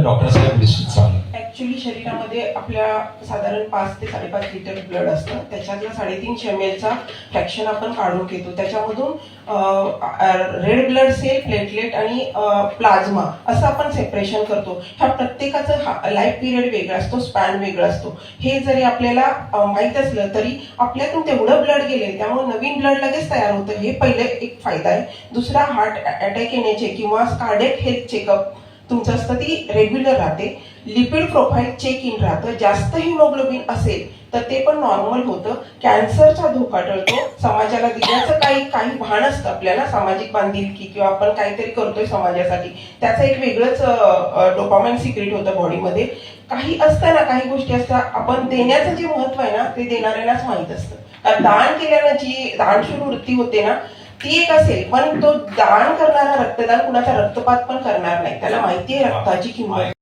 Doctor साहेब निश्चित सांग. Actually शरीरामध्ये आपल्या साधारण 5 ते 5.5 लिटर ब्लड असतं. त्याच्यातला 350 ml चा फ्रॅक्शन आपण काढून घेतो. त्याच्यामधून रेड ब्लड सेल, प्लेटलेट आणि प्लाझ्मा असं आपण सेपरेशन करतो. ह्या प्रत्येकाचं लाईफ पिरियड वेगळा असतो, स्पॅन वेगळा असतो. हे जरी आपल्याला माहीत असलं तरी आपल्यातून तेवढं ब्लड गेले त्यामुळे नवीन ब्लड लगेच तयार होतं. हे पहिले एक फायदा आहे. दुसरा, हार्ट अटॅक येण्याचे किंवा कार्डियक हेल्थ चेकअप तुमचं असतं ती रेग्युलर राहते. लिपिड प्रोफाईल चेक इन राहतं. जास्त हिमोग्लोबिन असेल तर ते पण नॉर्मल होतं. कॅन्सरचा धोका टळतो. समाजाला दिल्याचं काही भान असतं आपल्याला, सामाजिक बांधिलकी किंवा आपण काहीतरी करतोय समाजासाठी, त्याचं एक वेगळंच डोपामाइन सिक्रेट होतं बॉडीमध्ये. काही असतं ना, काही गोष्टी असतात आपण देण्याचं जे महत्व आहे ना ते देणाऱ्यालाच माहीत असतं. कारण दान केल्यानं जी दानशूर वृत्ती होते ना ती एक असेल, पण तो दान करणारा रक्तदान कुणाचा रक्तपात पण करणार नाही. त्याला माहिती आहे रक्ताची किंमत.